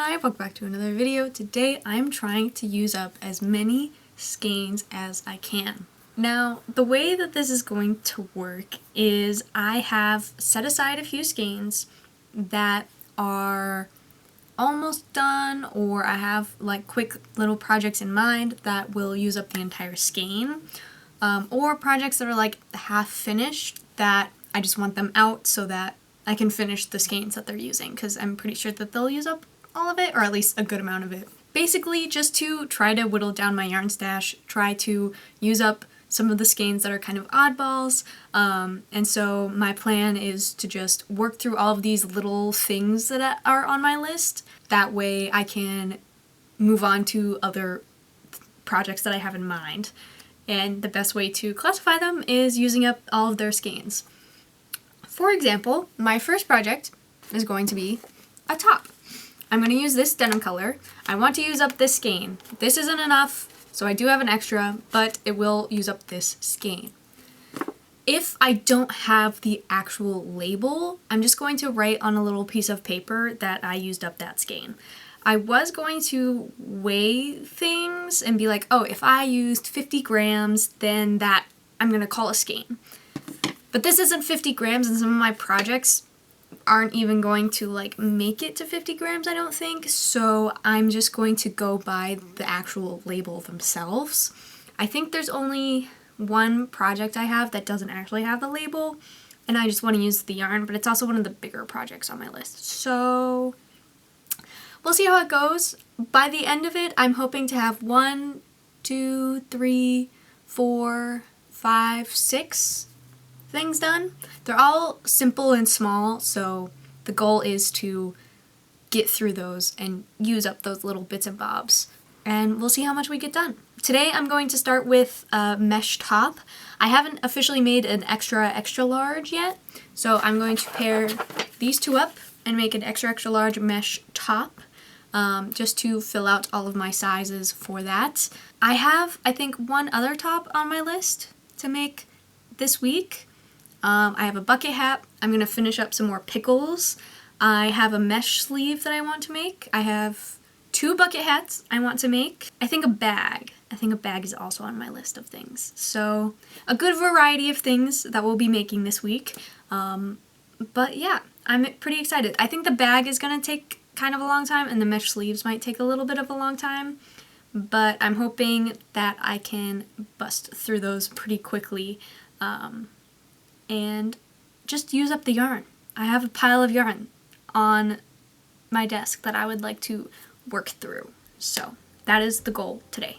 Hi, welcome back to another video. Today I'm trying to use up as many skeins as I can. Now, the way that this is going to work is I have set aside a few skeins that are almost done, or I have like quick little projects in mind that will use up the entire skein, or projects that are like half finished that I just want them out so that I can finish the skeins that they're using, because I'm pretty sure that they'll use up all of it, or at least a good amount of it. Basically, just to try to whittle down my yarn stash, try to use up some of the skeins that are kind of oddballs, and so my plan is to just work through all of these little things that are on my list. That way I can move on to other projects that I have in mind, and the best way to classify them is using up all of their skeins. For example, my first project is going to be a top. I'm going to use this denim color. I want to use up this skein. This isn't enough, so I do have an extra, but it will use up this skein. If I don't have the actual label, I'm just going to write on a little piece of paper that I used up that skein. I was going to weigh things and be like, oh, if I used 50 grams, then that I'm going to call a skein. But this isn't 50 grams, and some of my projects aren't even going to like make it to 50 grams, I don't think, so I'm just going to go by the actual label themselves. I think there's only one project I have that doesn't actually have the label, and I just want to use the yarn, but it's also one of the bigger projects on my list, so we'll see how it goes. By the end of it, I'm hoping to have 1, 2, 3, 4, 5, 6 things done. They're all simple and small, so the goal is to get through those and use up those little bits and bobs, and we'll see how much we get done. Today I'm going to start with a mesh top. I haven't officially made an extra large yet, so I'm going to pair these two up and make an extra large mesh top, just to fill out all of my sizes for that. I have, I think, one other top on my list to make this week. I have a bucket hat. I'm going to finish up some more pickles. I have a mesh sleeve that I want to make. I have 2 bucket hats I want to make. I think a bag is also on my list of things. So a good variety of things that we'll be making this week. But yeah, I'm pretty excited. I think the bag is going to take kind of a long time, and the mesh sleeves might take a little bit of a long time. But I'm hoping that I can bust through those pretty quickly. And just use up the yarn. I have a pile of yarn on my desk that I would like to work through. So that is the goal today.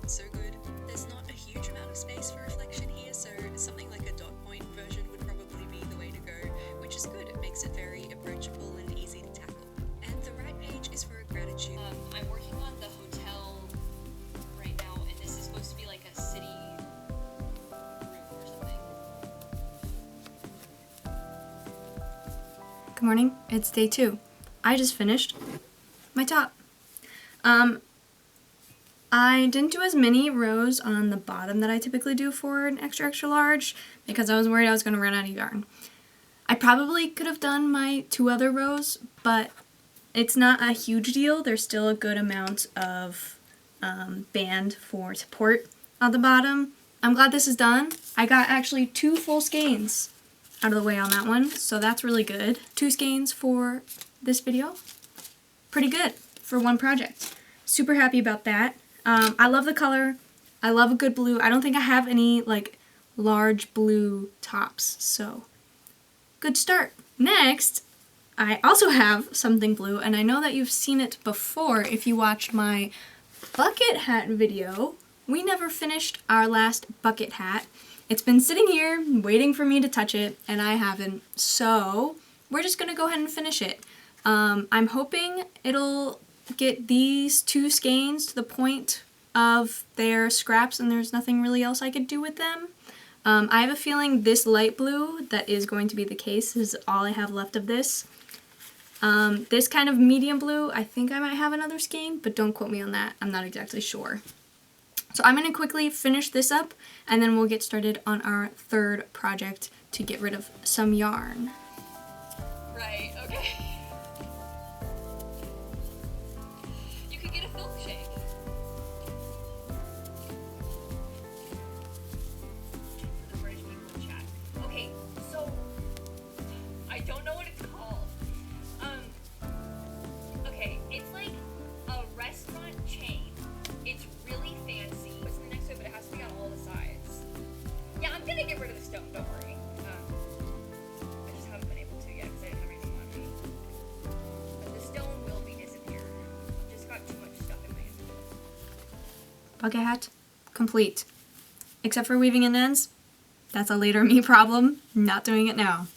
So good. There's not a huge amount of space for reflection here, so something like a dot point version would probably be the way to go, which is good. It makes it very approachable and easy to tackle. And the right page is for a gratitude. I'm working on the hotel right now, and this is supposed to be like a city room or something. Good morning, it's day 2. I just finished my top. I didn't do as many rows on the bottom that I typically do for an extra large because I was worried I was going to run out of yarn. I probably could have done my 2 other rows, but it's not a huge deal. There's still a good amount of band for support on the bottom. I'm glad this is done. I got actually 2 full skeins out of the way on that one, so that's really good. 2 skeins for this video. Pretty good. for one project. Super happy about that. I love the color. I love a good blue. I don't think I have any like large blue tops, so good start. Next, I also have something blue, and I know that you've seen it before if you watched my bucket hat video. We never finished our last bucket hat. It's been sitting here waiting for me to touch it, and I haven't, so we're just gonna go ahead and finish it. I'm hoping it'll get these 2 skeins to the point of their scraps and there's nothing really else I could do with them. I have a feeling this light blue, that is going to be the case, is all I have left of this. This kind of medium blue, I think I might have another skein, but don't quote me on that. I'm not exactly sure. So I'm going to quickly finish this up, and then we'll get started on our third project to get rid of some yarn. Right, okay. You could get a milkshake. For the British people in chat. Okay, so I don't know what it's called. Okay, it's like a restaurant chain. It's really fancy. What's next to it, but it has to be on all the sides. Yeah, I'm gonna get rid of the stone, don't worry. I just haven't been able to yet because I didn't have anything on me. But the stone will be disappeared. I've just got too much stuff in my hand. Bucket hat complete. Except for weaving in ends. That's a later me problem. Not doing it now.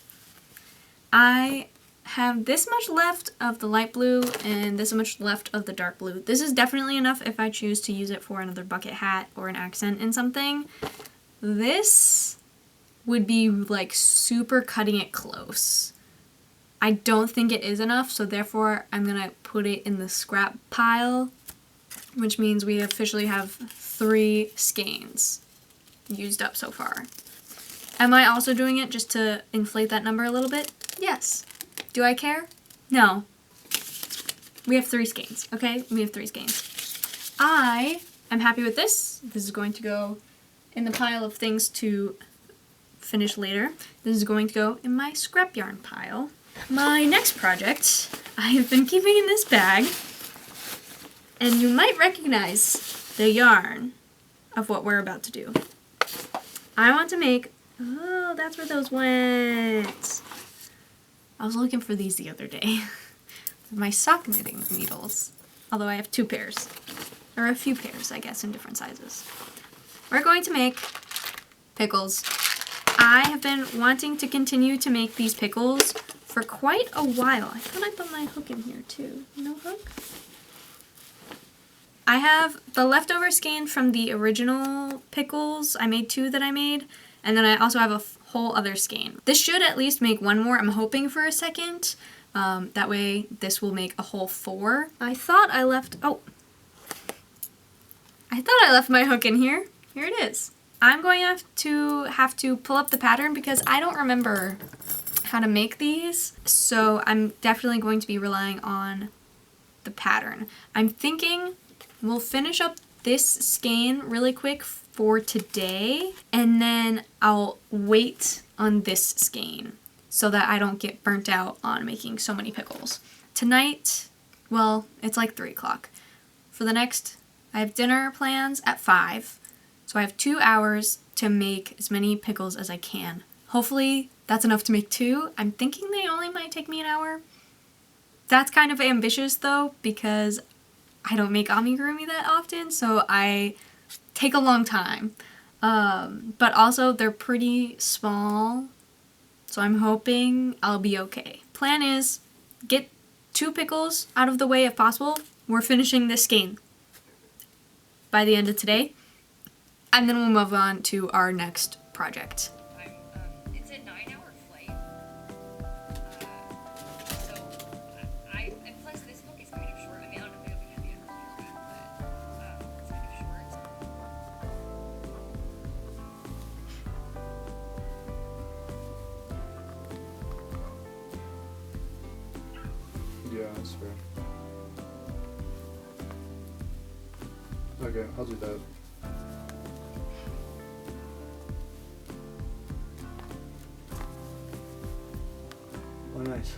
I have this much left of the light blue and this much left of the dark blue. This is definitely enough if I choose to use it for another bucket hat or an accent in something. This would be like super cutting it close. I don't think it is enough, so therefore I'm gonna put it in the scrap pile, which means we officially have 3 skeins used up so far. Am I also doing it just to inflate that number a little bit? Yes. Do I care? No. We have 3 skeins, okay? We have 3 skeins. I am happy with this. This is going to go in the pile of things to finish later. This is going to go in my scrap yarn pile. My next project, I have been keeping in this bag, and you might recognize the yarn of what we're about to do. I want to make, oh, that's where those went. I was looking for these the other day. My sock knitting needles. Although I have 2 pairs. Or a few pairs, I guess, in different sizes. We're going to make pickles. I have been wanting to continue to make these pickles for quite a while. I thought I put my hook in here too. No hook? I have the leftover skein from the original pickles. I made 2 that I made. And then I also have a whole other skein. This should at least make 1 more. I'm hoping for a second. That way this will make a whole 4. I thought I left my hook in here. Here it is. I'm going to have to pull up the pattern because I don't remember how to make these. So I'm definitely going to be relying on the pattern. I'm thinking we'll finish up this skein really quick for today, and then I'll wait on this skein so that I don't get burnt out on making so many pickles. Tonight, well, it's like 3 o'clock. For the next, I have dinner plans at 5, so I have 2 hours to make as many pickles as I can. Hopefully that's enough to make 2. I'm thinking they only might take me an hour. That's kind of ambitious though, because I don't make amigurumi that often, so I take a long time. But also they're pretty small, so I'm hoping I'll be okay. Plan is get 2 pickles out of the way if possible. We're finishing this skein by the end of today, and then we'll move on to our next project. It's a 9-hour flight. And plus this book is kind of short. I mean, I don't know if it'll be heavy enough but it's kind of short. Yeah, that's fair. Okay, I'll do that. Oh, nice.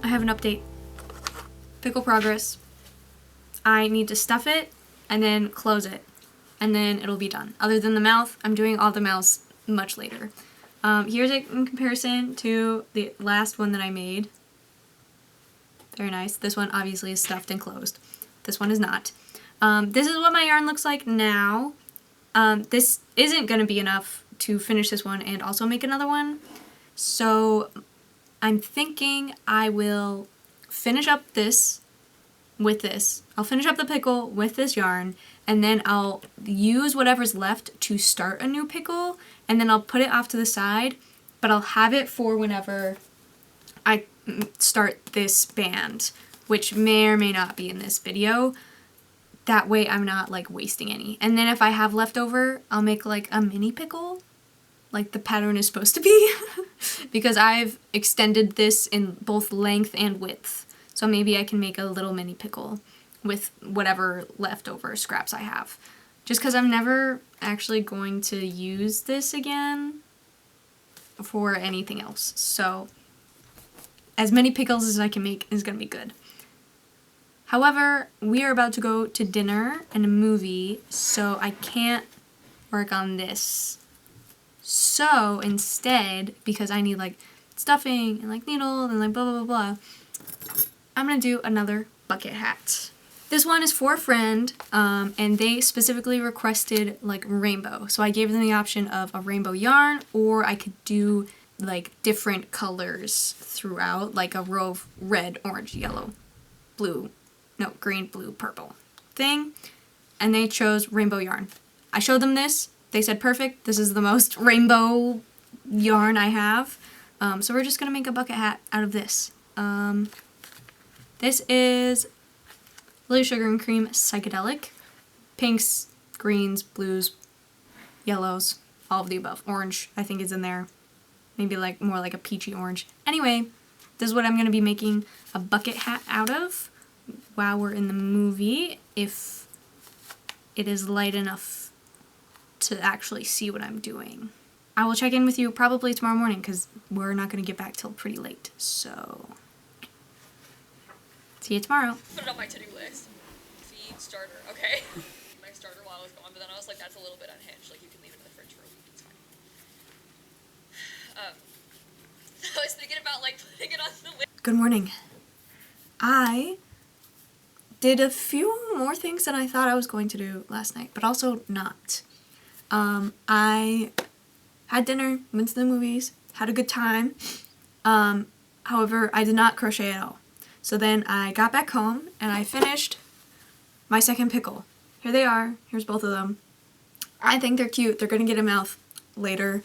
I have an update. Pickle progress. I need to stuff it and then close it, and then it'll be done. Other than the mouth, I'm doing all the mouths much later. Here's it in comparison to the last one that I made. Very nice. This one obviously is stuffed and closed. This one is not. This is what my yarn looks like now. This isn't going to be enough to finish this one and also make another one. So I'm thinking I will finish up this with this. I'll finish up the pickle with this yarn, and then I'll use whatever's left to start a new pickle, and then I'll put it off to the side, but I'll have it for whenever I start this band, which may or may not be in this video. That way I'm not like wasting any. And then if I have leftover, I'll make like a mini pickle, like the pattern is supposed to be, because I've extended this in both length and width. So maybe I can make a little mini pickle with whatever leftover scraps I have. Just because I'm never actually going to use this again for anything else. So as many pickles as I can make is going to be good. However, we are about to go to dinner and a movie, so I can't work on this. So instead, because I need like stuffing and like needles and like blah blah blah blah, I'm gonna do another bucket hat. This one is for a friend, and they specifically requested like rainbow. So I gave them the option of a rainbow yarn, or I could do like different colors throughout, like a row of red, orange, yellow, blue, no, green, blue, purple thing. And they chose rainbow yarn. I showed them this. They said, perfect, this is the most rainbow yarn I have. So we're just gonna make a bucket hat out of this. This is Lily Sugar and Cream Psychedelic. Pinks, greens, blues, yellows, all of the above. Orange, I think, is in there. Maybe like more like a peachy orange. Anyway, this is what I'm going to be making a bucket hat out of while we're in the movie, if it is light enough to actually see what I'm doing. I will check in with you probably tomorrow morning because we're not going to get back till pretty late. So see you tomorrow. Put it on my to-do list. Feed starter, okay. My starter while I was gone, but then I was like, that's a little bit unhinged. Like, you can leave it in the fridge for a week, it's fine. I was thinking about like putting it on the list. Good morning. I did a few more things than I thought I was going to do last night, but also not. I had dinner, went to the movies, had a good time. However, I did not crochet at all. So then I got back home and I finished my second pickle. Here they are. Here's both of them. I think they're cute. They're gonna get a mouth later.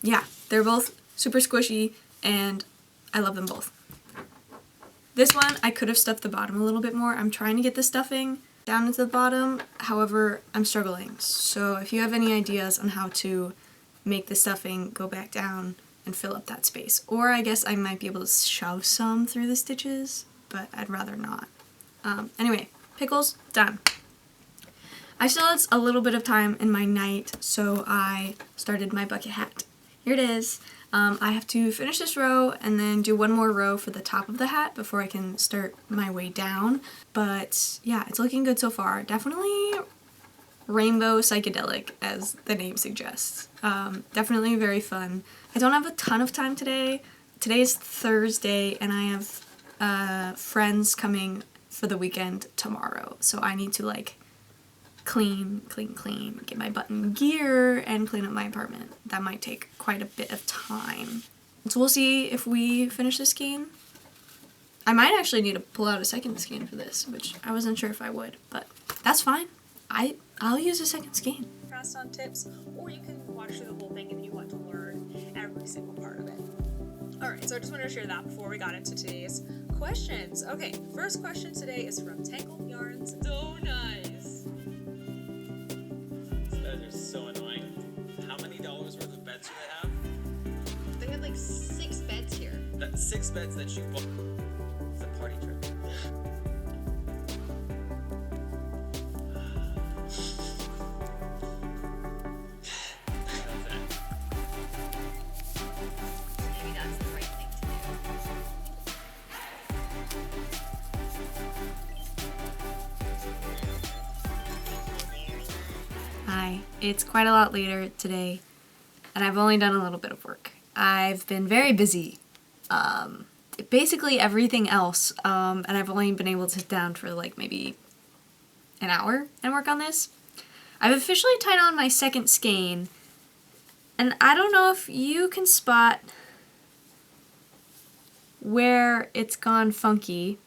Yeah, they're both super squishy and I love them both. This one, I could have stuffed the bottom a little bit more. I'm trying to get the stuffing down into the bottom. However, I'm struggling. So if you have any ideas on how to make the stuffing go back down and fill up that space. Or I guess I might be able to shove some through the stitches, but I'd rather not. Anyway, pickles, done. I still had a little bit of time in my night, so I started my bucket hat. Here it is. I have to finish this row and then do one more row for the top of the hat before I can start my way down. But yeah, it's looking good so far. Definitely rainbow psychedelic, as the name suggests. Definitely very fun. I don't have a ton of time today. Today is Thursday and I have friends coming for the weekend tomorrow. So I need to like clean, get my butt in gear and clean up my apartment. That might take quite a bit of time. So we'll see if we finish this skein. I might actually need to pull out a second skein for this, which I wasn't sure if I would, but that's fine. I'll use a second skein. Fast on tips, or you can watch through the whole thing if you want to learn every single part of it. Alright, so I just wanted to share that before we got into today's questions. Okay, first question today is from Tangled Yarns. So nice! These beds are so annoying. How many dollars worth of beds do they have? They had like 6 beds here. That's 6 beds that you bought. It's a party trick. Maybe that's the right thing to do. lie. It's quite a lot later today, and I've only done a little bit of work. I've been very busy. Basically everything else, and I've only been able to sit down for like maybe an hour and work on this. I've officially tied on my second skein, and I don't know if you can spot where it's gone funky,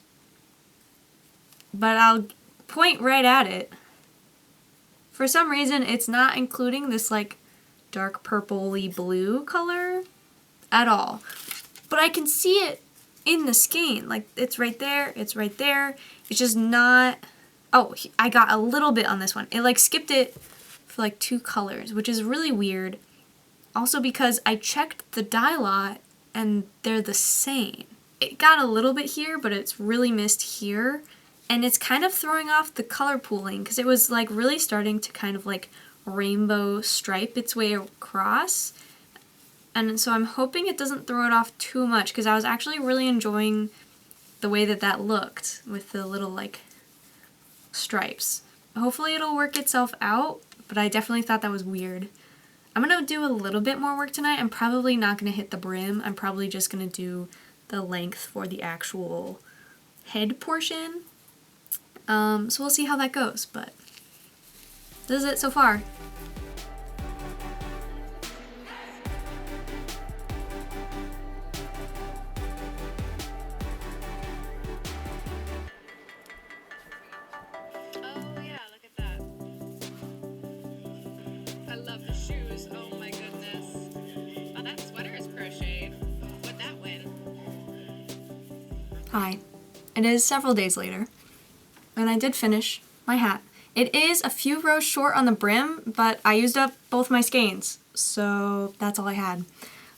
but I'll point right at it. For some reason, it's not including this like dark purpley blue color at all, but I can see it in the skein. Like, it's right there, it's right there. It's just not... Oh, I got a little bit on this one. It like skipped it for like 2 colors, which is really weird. Also because I checked the dye lot and they're the same. It got a little bit here, but it's really missed here. And it's kind of throwing off the color pooling because it was like really starting to kind of like rainbow stripe its way across. And so I'm hoping it doesn't throw it off too much because I was actually really enjoying the way that that looked with the little like stripes. Hopefully it'll work itself out, but I definitely thought that was weird. I'm going to do a little bit more work tonight. I'm probably not going to hit the brim. I'm probably just going to do the length for the actual head portion. So we'll see how that goes, but this is it so far. Oh yeah, look at that. I love the shoes. Oh my goodness. Oh, that sweater is crocheted. What'd that win? Hi. It is several days later, and I did finish my hat. It is a few rows short on the brim, but I used up both my skeins, so that's all I had.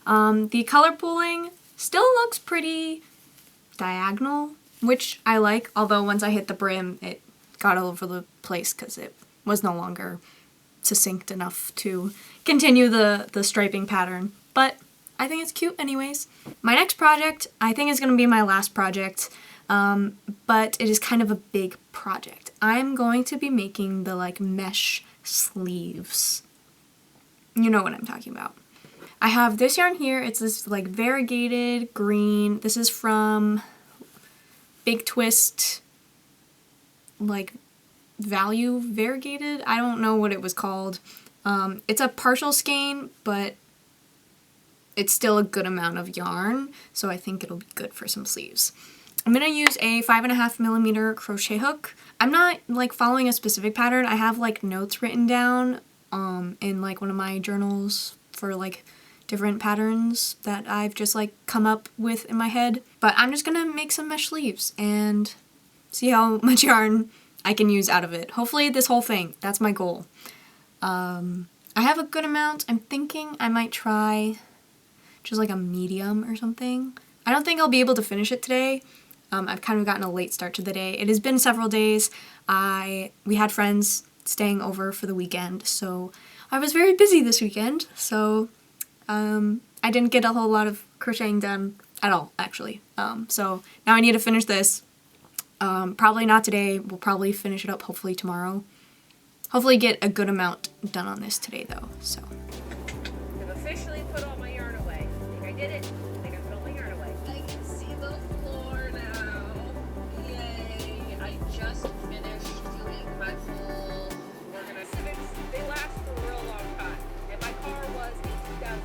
The color pooling still looks pretty diagonal, which I like, although once I hit the brim, it got all over the place because it was no longer succinct enough to continue the striping pattern. But I think it's cute anyways. My next project, I think, is going to be my last project, but it is kind of a big project. I'm going to be making the like mesh sleeves. You know what I'm talking about. I have this yarn here. It's this like variegated green. This is from Big Twist, like Value Variegated. I don't know what it was called. It's a partial skein, but it's still a good amount of yarn, so I think it'll be good for some sleeves. I'm going to use a 5.5mm crochet hook. I'm not like following a specific pattern. I have like notes written down in like one of my journals for like different patterns that I've just like come up with in my head. But I'm just going to make some mesh sleeves and see how much yarn I can use out of it. Hopefully this whole thing. That's my goal. I have a good amount. I'm thinking I might try just like a medium or something. I don't think I'll be able to finish it today. I've kind of gotten a late start to the day. It has been several days. We had friends staying over for the weekend, so I was very busy this weekend, so I didn't get a whole lot of crocheting done at all, actually. So now I need to finish this. Probably not today. We'll probably finish it up hopefully tomorrow. Hopefully get a good amount done on this today though, so. I've officially put all my yarn away. I think I did it. I think I put all my yarn away. I can see the floor now. Yay. I just finished doing my full Civics. They last for a real long time. And my car was a 2009.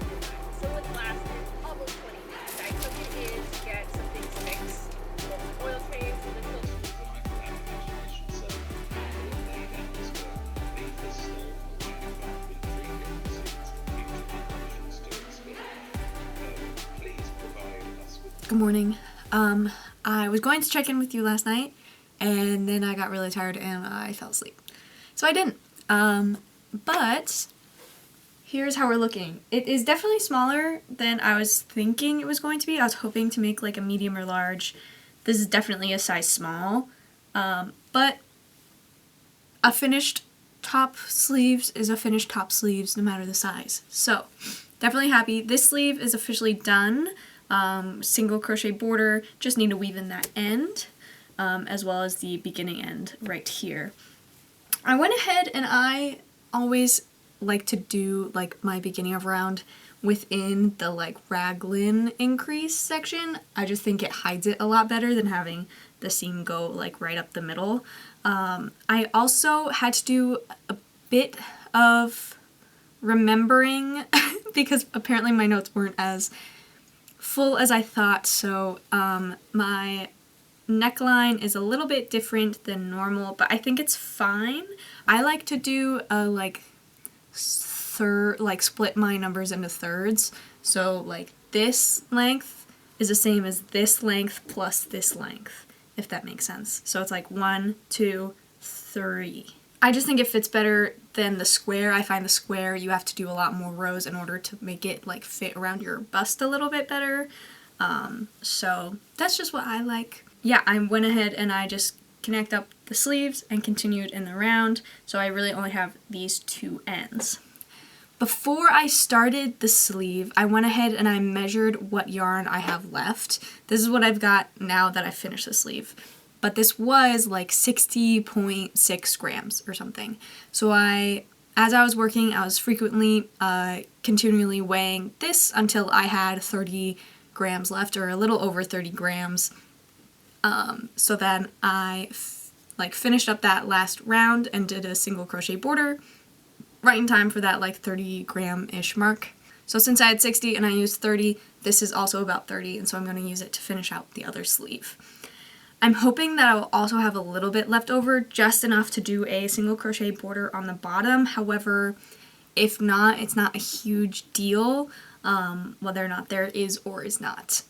So it lasted almost 20 years. I took it in to get some things fixed. Some oil change and the filter. Good morning. I was going to check in with you last night, and then I got really tired and I fell asleep. So I didn't. But here's how we're looking. It is definitely smaller than I was thinking it was going to be. I was hoping to make like a medium or large. This is definitely a size small. But a finished top sleeves is a finished top sleeves no matter the size. So definitely happy. This sleeve is officially done. Single crochet border, just need to weave in that end, as well as the beginning end right here. I went ahead and I always like to do like my beginning of round within the like raglan increase section. I just think it hides it a lot better than having the seam go like right up the middle. I also had to do a bit of remembering because apparently my notes weren't as full as I thought, so my neckline is a little bit different than normal, but I think it's fine. I like to do a like split my numbers into thirds, so like this length is the same as this length plus this length, if that makes sense. So it's like 1, 2, 3. I just think it fits better than the square. I find the square you have to do a lot more rows in order to make it like fit around your bust a little bit better. So that's just what I like. Yeah, I went ahead and I just connect up the sleeves and continued in the round, so I really only have these 2 ends. Before I started the sleeve, I went ahead and I measured what yarn I have left. This is what I've got now that I finished the sleeve. But this was like 60.6 grams or something. So as I was working, I was frequently, continually weighing this until I had 30 grams left, or a little over 30 grams. So then I finished up that last round and did a single crochet border right in time for that like 30 gram-ish mark. So since I had 60 and I used 30, this is also about 30, and so I'm going to use it to finish out the other sleeve. I'm hoping that I will also have a little bit left over, just enough to do a single crochet border on the bottom. However, if not, it's not a huge deal whether or not there is or is not.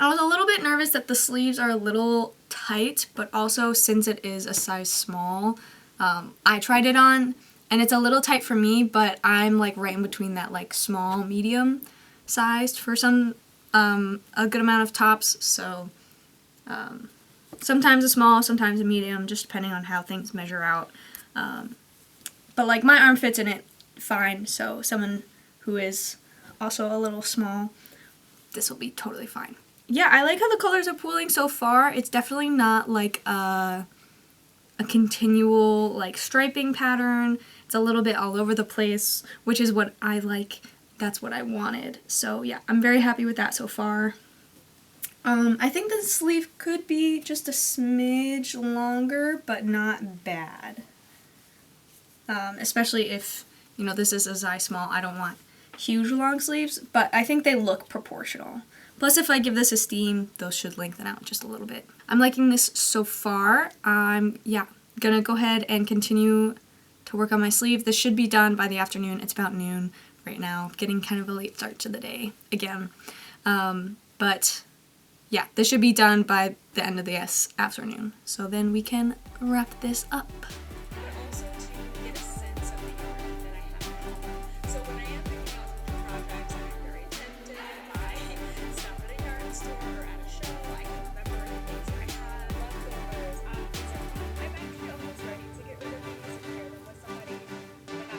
I was a little bit nervous that the sleeves are a little tight, but also since it is a size small, I tried it on and it's a little tight for me, but I'm like right in between that like small medium sized for some a good amount of tops, so sometimes a small, sometimes a medium, just depending on how things measure out. But like my arm fits in it fine, so someone who is also a little small, this will be totally fine. Yeah, I like how the colors are pooling so far. It's definitely not like a continual like striping pattern. It's a little bit all over the place, which is what I like. That's what I wanted. So yeah, I'm very happy with that so far. I think the sleeve could be just a smidge longer, but not bad. Especially if, you know, this is a size small. I don't want huge long sleeves, but I think they look proportional. Plus, if I give this a steam, those should lengthen out just a little bit. I'm liking this so far. I'm gonna go ahead and continue to work on my sleeve. This should be done by the afternoon. It's about noon right now. Getting kind of a late start to the day again. But yeah, this should be done by the end of the afternoon. So then we can wrap this up. But also to get a sense of the yarn that I have at home. So when I am picking out new projects, I'm very tempted by stuff at a yarn store or at a show. I can remember the things that I had, leftovers, so I'm actually almost ready to get rid of these and share them with somebody. But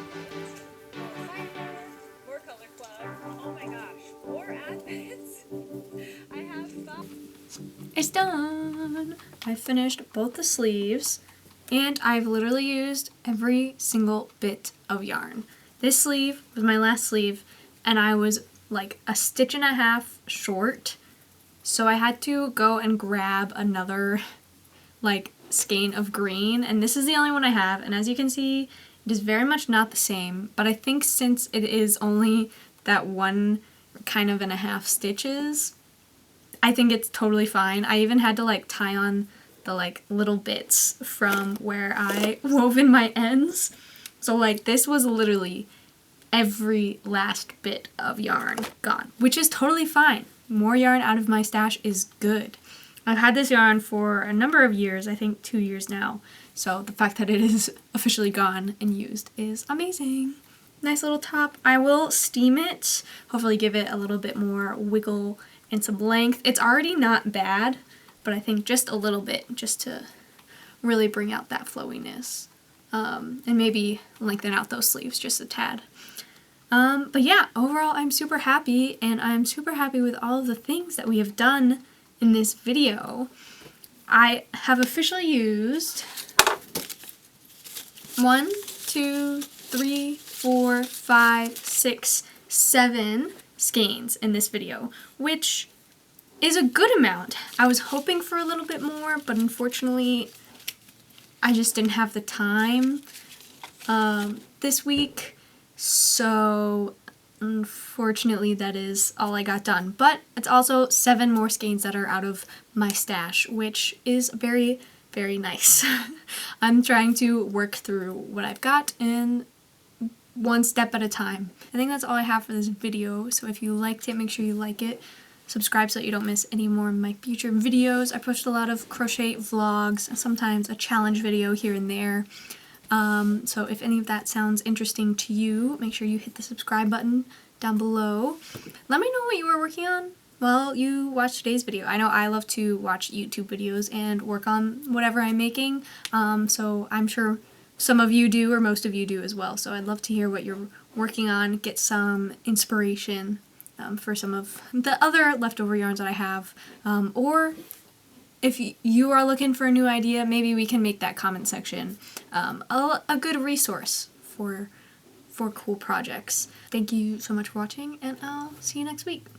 not yet. More color club. Oh my gosh, more advents. I have fun. It's done! I finished both the sleeves, and I've literally used every single bit of yarn. This sleeve was my last sleeve, and I was like a stitch and a half short, so I had to go and grab another like skein of green, and this is the only one I have, and as you can see, it is very much not the same, but I think since it is only that one kind of and a half stitches, I think it's totally fine. I even had to like tie on the like little bits from where I wove in my ends. So like this was literally every last bit of yarn gone, which is totally fine. More yarn out of my stash is good. I've had this yarn for a number of years, I think 2 years now. So the fact that it is officially gone and used is amazing. Nice little top. I will steam it, hopefully give it a little bit more wiggle and some length. It's already not bad, but I think just a little bit, just to really bring out that flowiness. And maybe lengthen out those sleeves just a tad. But yeah, overall I'm super happy, and I'm super happy with all of the things that we have done in this video. I have officially used 1, 2, 3, 4, 5, 6, 7 skeins in this video, which is a good amount. I was hoping for a little bit more, but unfortunately I just didn't have the time this week, so unfortunately that is all I got done. But it's also 7 more skeins that are out of my stash, which is very, very nice. I'm trying to work through what I've got and one step at a time. I think that's all I have for this video, so if you liked it, make sure you like it. Subscribe so that you don't miss any more of my future videos. I post a lot of crochet vlogs, sometimes a challenge video here and there. So if any of that sounds interesting to you, make sure you hit the subscribe button down below. Let me know what you were working on while you watch today's video. I know I love to watch YouTube videos and work on whatever I'm making, so I'm sure some of you do, or most of you do as well. So I'd love to hear what you're working on, get some inspiration for some of the other leftover yarns that I have, or if you are looking for a new idea, maybe we can make that comment section a good resource for cool projects. Thank you so much for watching, and I'll see you next week.